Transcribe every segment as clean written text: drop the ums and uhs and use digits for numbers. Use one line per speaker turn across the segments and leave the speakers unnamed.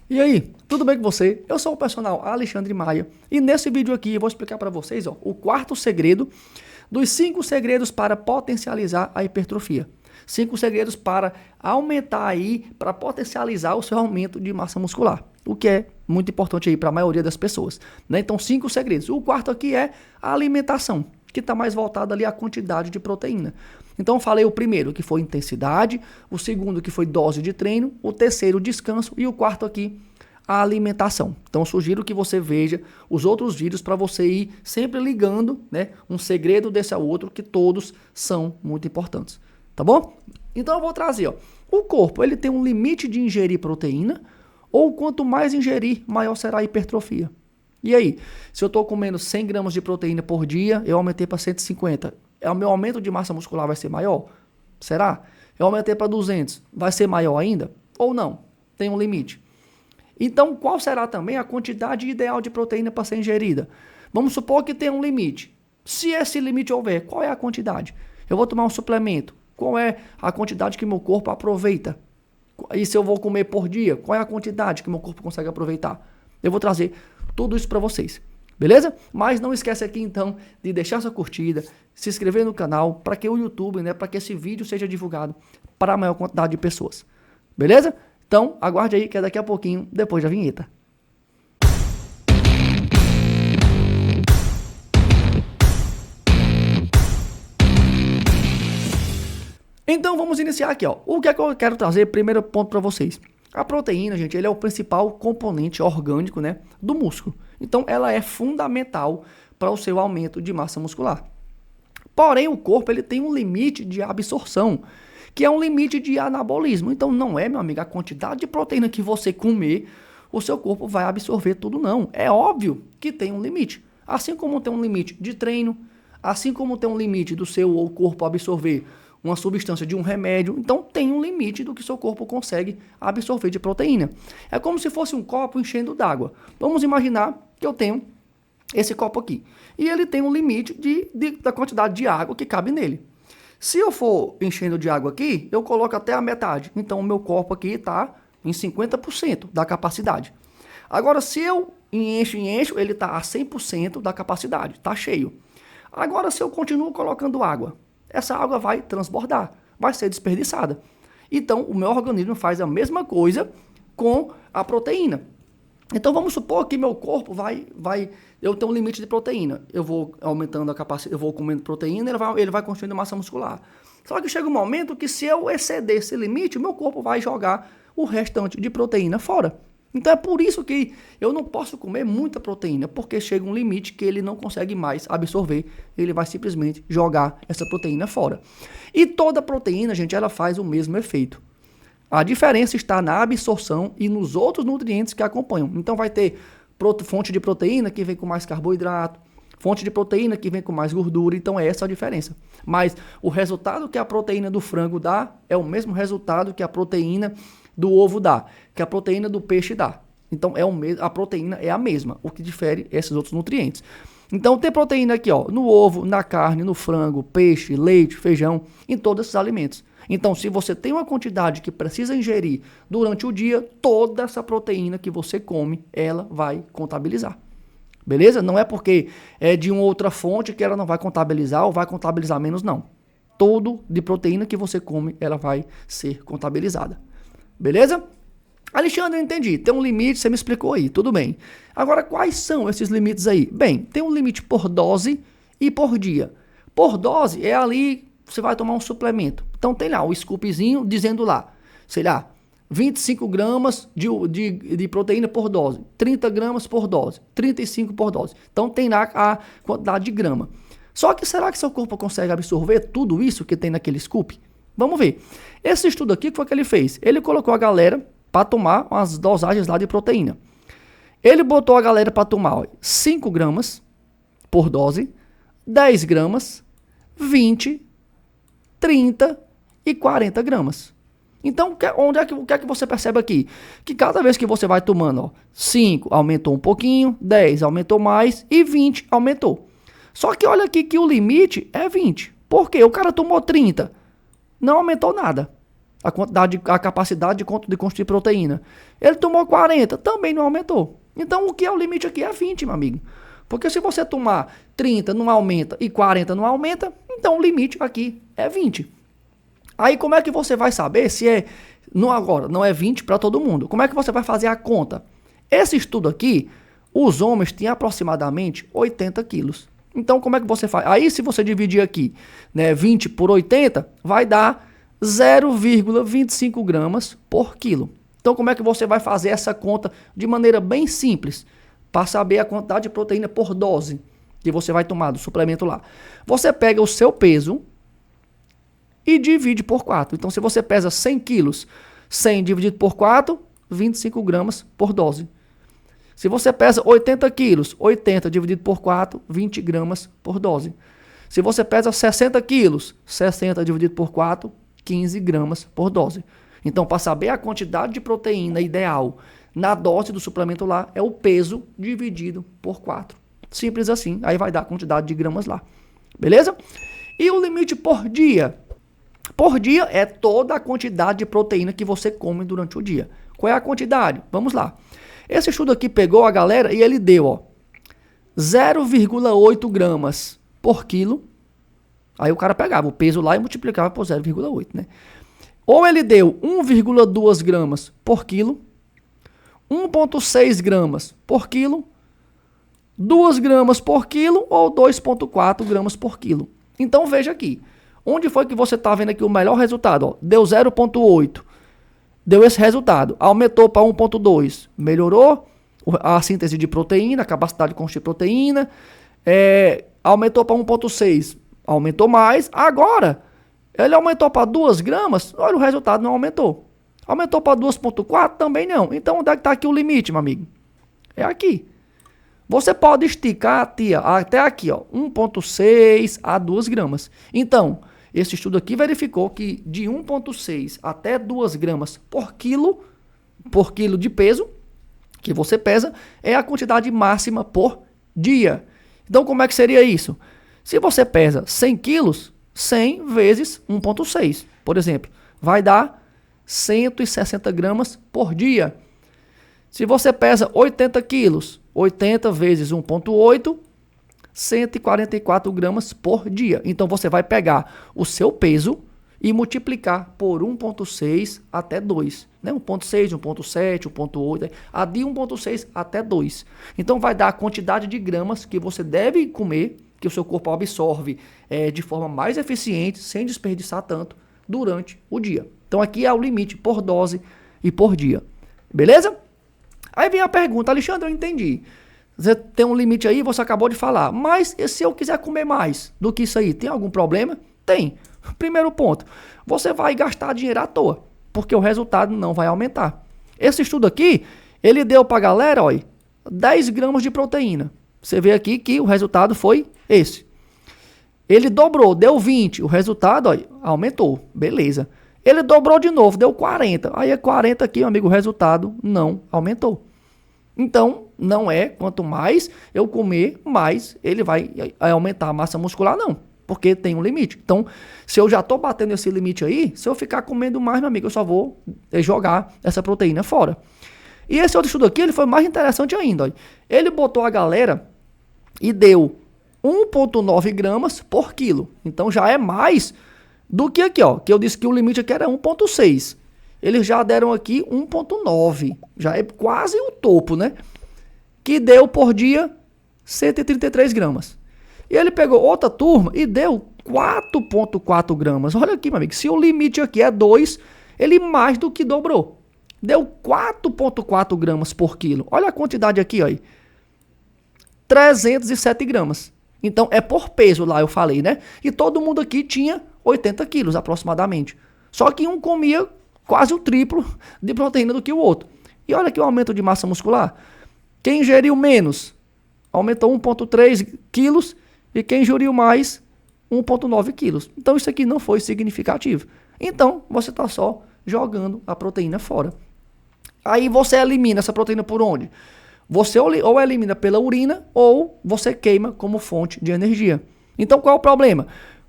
E aí, tudo bem com você? Eu sou o personal Alexandre Maia e nesse vídeo aqui eu vou explicar para vocês o quarto segredo dos 5 segredos para potencializar a hipertrofia. 5 segredos para aumentar aí, para potencializar o seu aumento de massa muscular, o que é muito importante aí para a maioria das pessoas, né? Então, 5 segredos. O quarto aqui é a alimentação, que está mais voltado ali à quantidade de proteína. Então, eu falei o primeiro, que foi intensidade, o segundo, que foi dose de treino, o terceiro, descanso, e o quarto aqui, a alimentação. Então, eu sugiro que você veja os outros vídeos para você ir sempre ligando, né, um segredo desse ao outro, que todos são muito importantes, tá bom? Então, eu vou trazer, o corpo, ele tem um limite de ingerir proteína, ou quanto mais ingerir, maior será a hipertrofia. E aí, se eu estou comendo 100 gramas de proteína por dia, eu aumentei para 150. O meu aumento de massa muscular vai ser maior? Será? Eu aumentei para 200. Vai ser maior ainda? Ou não? Tem um limite. Então, qual será também a quantidade ideal de proteína para ser ingerida? Vamos supor que tem um limite. Se esse limite houver, qual é a quantidade? Eu vou tomar um suplemento. Qual é a quantidade que meu corpo aproveita? E se eu vou comer por dia, qual é a quantidade que meu corpo consegue aproveitar? Eu vou trazer tudo isso para vocês, beleza? Mas não esquece aqui então de deixar sua curtida, se inscrever no canal para que o YouTube, né, para que esse vídeo seja divulgado para a maior quantidade de pessoas, beleza? Então aguarde aí que é daqui a pouquinho, depois da vinheta. Então vamos iniciar aqui, O que é que eu quero trazer? Primeiro ponto para vocês. A proteína, gente, ele é o principal componente orgânico, né, do músculo. Então ela é fundamental para o seu aumento de massa muscular. Porém, o corpo ele tem um limite de absorção, que é um limite de anabolismo. Então não é, meu amigo, a quantidade de proteína que você comer, o seu corpo vai absorver tudo, não. É óbvio que tem um limite. Assim como tem um limite de treino, assim como tem um limite do seu corpo absorver uma substância de um remédio, então tem um limite do que seu corpo consegue absorver de proteína. É como se fosse um copo enchendo d'água. Vamos imaginar que eu tenho esse copo aqui, e ele tem um limite da quantidade de água que cabe nele. Se eu for enchendo de água aqui, eu coloco até a metade, então o meu copo aqui está em 50% da capacidade. Agora, se eu encho, ele está a 100% da capacidade, está cheio. Agora, se eu continuo colocando água, essa água vai transbordar, vai ser desperdiçada. Então, o meu organismo faz a mesma coisa com a proteína. Então, vamos supor que meu corpo eu tenho um limite de proteína. Eu vou aumentando a capacidade, eu vou comendo proteína, ele vai construindo massa muscular. Só que chega um momento que se eu exceder esse limite, o meu corpo vai jogar o restante de proteína fora. Então é por isso que eu não posso comer muita proteína, porque chega um limite que ele não consegue mais absorver, ele vai simplesmente jogar essa proteína fora. E toda proteína, gente, ela faz o mesmo efeito. A diferença está na absorção e nos outros nutrientes que acompanham. Então vai ter fonte de proteína que vem com mais carboidrato, fonte de proteína que vem com mais gordura, então é essa a diferença. Mas o resultado que a proteína do frango dá é o mesmo resultado que a proteína do ovo dá, que a proteína do peixe dá. Então a proteína é a mesma, o que difere esses outros nutrientes. Então tem proteína aqui, no ovo, na carne, no frango, peixe, leite, feijão, em todos esses alimentos. Então, se você tem uma quantidade que precisa ingerir durante o dia, toda essa proteína que você come, ela vai contabilizar. Beleza? Não é porque é de uma outra fonte que ela não vai contabilizar ou vai contabilizar menos, não. Todo de proteína que você come, ela vai ser contabilizada. Beleza? Alexandre, eu entendi. Tem um limite, você me explicou aí, tudo bem. Agora, quais são esses limites aí? Bem, tem um limite por dose e por dia. Por dose é ali, você vai tomar um suplemento. Então tem lá o scoopzinho dizendo lá, sei lá, 25 gramas de proteína por dose, 30 gramas por dose, 35 por dose. Então tem lá a quantidade de grama. Só que será que seu corpo consegue absorver tudo isso que tem naquele scoop? Vamos ver. Esse estudo aqui, o que foi que ele fez? Ele colocou a galera para tomar umas dosagens lá de proteína. Ele botou a galera para tomar 5 gramas por dose, 10 gramas, 20, 30 e 40 gramas. Então, o que é que você percebe aqui? Que cada vez que você vai tomando, 5 aumentou um pouquinho, 10 aumentou mais e 20 aumentou. Só que olha aqui que o limite é 20. Por quê? O cara tomou 30. Não aumentou nada. a capacidade de construir proteína. Ele tomou 40, também não aumentou. Então o que é o limite aqui é 20, meu amigo. Porque se você tomar 30 não aumenta e 40 não aumenta, então o limite aqui é 20. Aí como é que você vai saber se é, não é 20 para todo mundo? Como é que você vai fazer a conta? Esse estudo aqui, os homens têm aproximadamente 80 quilos. Então como é que você faz? Aí se você dividir aqui, né, 20 por 80, vai dar 0,25 gramas por quilo. Então como é que você vai fazer essa conta de maneira bem simples? Para saber a quantidade de proteína por dose que você vai tomar do suplemento lá. Você pega o seu peso e divide por 4. Então, se você pesa 100 quilos, 100 dividido por 4, 25 gramas por dose. Se você pesa 80 quilos, 80 dividido por 4, 20 gramas por dose. Se você pesa 60 quilos, 60 dividido por 4, 15 gramas por dose. Então, para saber a quantidade de proteína ideal na dose do suplemento lá, é o peso dividido por 4. Simples assim, aí vai dar a quantidade de gramas lá. Beleza? E o limite por dia? Por dia é toda a quantidade de proteína que você come durante o dia. Qual é a quantidade? Vamos lá. Esse estudo aqui pegou a galera e ele deu 0,8 gramas por quilo. Aí o cara pegava o peso lá e multiplicava por 0,8, né? Ou ele deu 1,2 gramas por quilo, 1,6 gramas por quilo, 2 gramas por quilo ou 2,4 gramas por quilo. Então veja aqui, onde foi que você está vendo aqui o melhor resultado? Deu 0,8, deu esse resultado, aumentou para 1,2, melhorou a síntese de proteína, a capacidade de construir proteína, aumentou para 1,6, aumentou mais, agora ele aumentou para 2 gramas, olha o resultado não aumentou. Aumentou para 2,4? Também não. Então, onde é que está aqui o limite, meu amigo? É aqui. Você pode esticar até aqui, 1,6 a 2 gramas. Então, esse estudo aqui verificou que de 1,6 até 2 gramas por quilo de peso que você pesa, é a quantidade máxima por dia. Então, como é que seria isso? Se você pesa 100 quilos, 100 vezes 1,6, por exemplo, vai dar 160 gramas por dia. Se você pesa 80 quilos, 80 vezes 1,8, 144 gramas por dia. Então você vai pegar o seu peso e multiplicar por 1,6 até 2. Né? 1,6, 1,7, 1,8, a de 1,6 até 2. Então vai dar a quantidade de gramas que você deve comer, que o seu corpo absorve de forma mais eficiente, sem desperdiçar tanto, durante o dia. Então aqui é o limite por dose e por dia. Beleza? Aí vem a pergunta, Alexandre, eu entendi. Você tem um limite aí, você acabou de falar. Mas e se eu quiser comer mais do que isso aí, tem algum problema? Tem. Primeiro ponto, você vai gastar dinheiro à toa, porque o resultado não vai aumentar. Esse estudo aqui, ele deu pra galera, ó, 10 gramas de proteína. Você vê aqui que o resultado foi esse. Ele dobrou, deu 20, o resultado, ó, aumentou. Beleza. Ele dobrou de novo, deu 40. Aí é 40 aqui, meu amigo, o resultado não aumentou. Então, não é quanto mais eu comer, mais ele vai aumentar a massa muscular, não. Porque tem um limite. Então, se eu já estou batendo esse limite aí, se eu ficar comendo mais, meu amigo, eu só vou jogar essa proteína fora. E esse outro estudo aqui, ele foi mais interessante ainda. Ó. Ele botou a galera e deu 1,9 gramas por quilo. Então, já é mais do que aqui, ó, que eu disse que o limite aqui era 1,6. Eles já deram aqui 1,9. Já é quase o topo, né? Que deu por dia 133 gramas. E ele pegou outra turma e deu 4,4 gramas. Olha aqui, meu amigo. Se o limite aqui é 2, ele mais do que dobrou. Deu 4,4 gramas por quilo. Olha a quantidade aqui, ó. 307 gramas. Então, é por peso lá, eu falei, né? E todo mundo aqui tinha 80 quilos aproximadamente. Só que um comia quase o triplo de proteína do que o outro. E olha aqui o aumento de massa muscular. Quem ingeriu menos aumentou 1,3 quilos e quem ingeriu mais 1,9 quilos. Então isso aqui não foi significativo. Então você está só jogando a proteína fora. Aí você elimina essa proteína por onde? Você ou elimina pela urina ou você queima como fonte de energia. Então qual é o problema?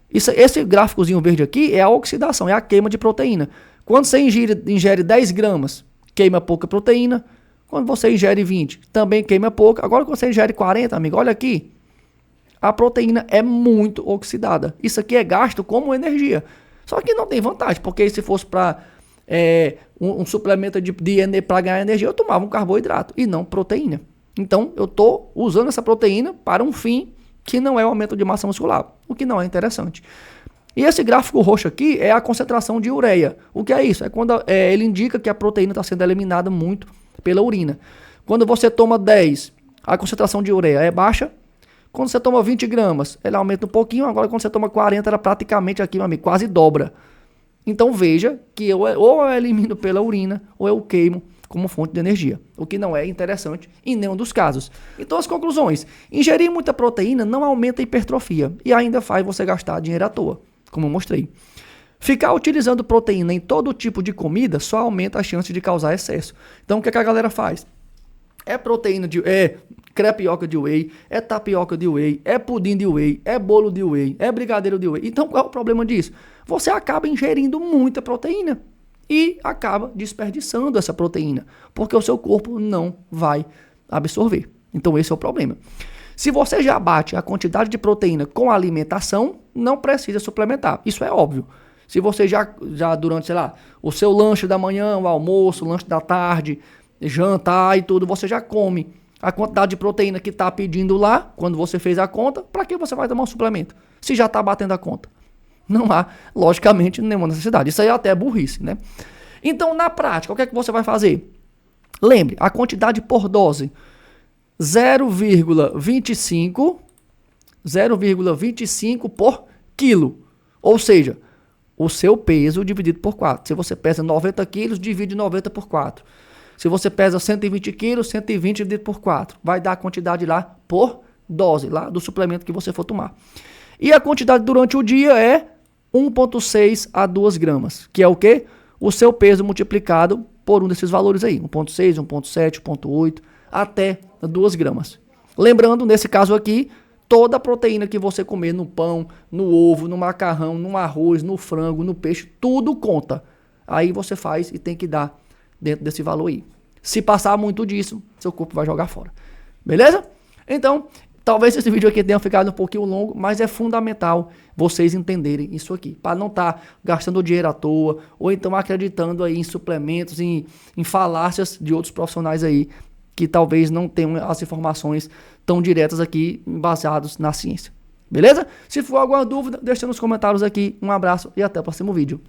Esse gráficozinho verde aqui é a oxidação, é a queima de proteína. Quando você ingere 10 gramas, queima pouca proteína. Quando você ingere 20, também queima pouca. Agora, quando você ingere 40, amigo, olha aqui. A proteína é muito oxidada. Isso aqui é gasto como energia. Só que não tem vantagem, porque se fosse para um suplemento de para ganhar energia, eu tomava um carboidrato e não proteína. Então, eu estou usando essa proteína para um fim que não é o aumento de massa muscular, o que não é interessante. E esse gráfico roxo aqui é a concentração de ureia. O que é isso? É quando ele indica que a proteína está sendo eliminada muito pela urina. Quando você toma 10, a concentração de ureia é baixa. Quando você toma 20 gramas, ela aumenta um pouquinho. Agora, quando você toma 40, ela praticamente aqui, meu amigo, quase dobra. Então, veja que ou eu elimino pela urina, ou eu queimo como fonte de energia, o que não é interessante em nenhum dos casos. Então, as conclusões: ingerir muita proteína não aumenta a hipertrofia e ainda faz você gastar dinheiro à toa, como eu mostrei. Ficar utilizando proteína em todo tipo de comida só aumenta a chance de causar excesso. Então, o que a galera faz? É proteína crepioca de whey, é tapioca de whey, é pudim de whey, é bolo de whey, é brigadeiro de whey. Então, qual é o problema disso? Você acaba ingerindo muita proteína e acaba desperdiçando essa proteína, porque o seu corpo não vai absorver. Então, esse é o problema. Se você já bate a quantidade de proteína com a alimentação, não precisa suplementar. Isso é óbvio. Se você já durante, sei lá, o seu lanche da manhã, o almoço, o lanche da tarde, jantar e tudo, você já come a quantidade de proteína que está pedindo lá, quando você fez a conta, para que você vai tomar um suplemento? Se já está batendo a conta. Não há, logicamente, nenhuma necessidade. Isso aí até é burrice, né? Então, na prática, o que é que você vai fazer? Lembre, a quantidade por dose, 0,25 por quilo. Ou seja, o seu peso dividido por 4. Se você pesa 90 quilos, divide 90 por 4. Se você pesa 120 quilos, 120 dividido por 4. Vai dar a quantidade lá por dose, lá do suplemento que você for tomar. E a quantidade durante o dia é 1,6 a 2 gramas, que é o quê? O seu peso multiplicado por um desses valores aí, 1,6, 1,7, 1,8, até 2 gramas. Lembrando, nesse caso aqui, toda a proteína que você comer no pão, no ovo, no macarrão, no arroz, no frango, no peixe, tudo conta. Aí você faz e tem que dar dentro desse valor aí. Se passar muito disso, seu corpo vai jogar fora. Beleza? Então, talvez esse vídeo aqui tenha ficado um pouquinho longo, mas é fundamental vocês entenderem isso aqui, para não estar gastando dinheiro à toa, ou então acreditando aí em suplementos, em falácias de outros profissionais aí, que talvez não tenham as informações tão diretas aqui, baseados na ciência. Beleza? Se for alguma dúvida, deixa nos comentários aqui. Um abraço e até o próximo vídeo.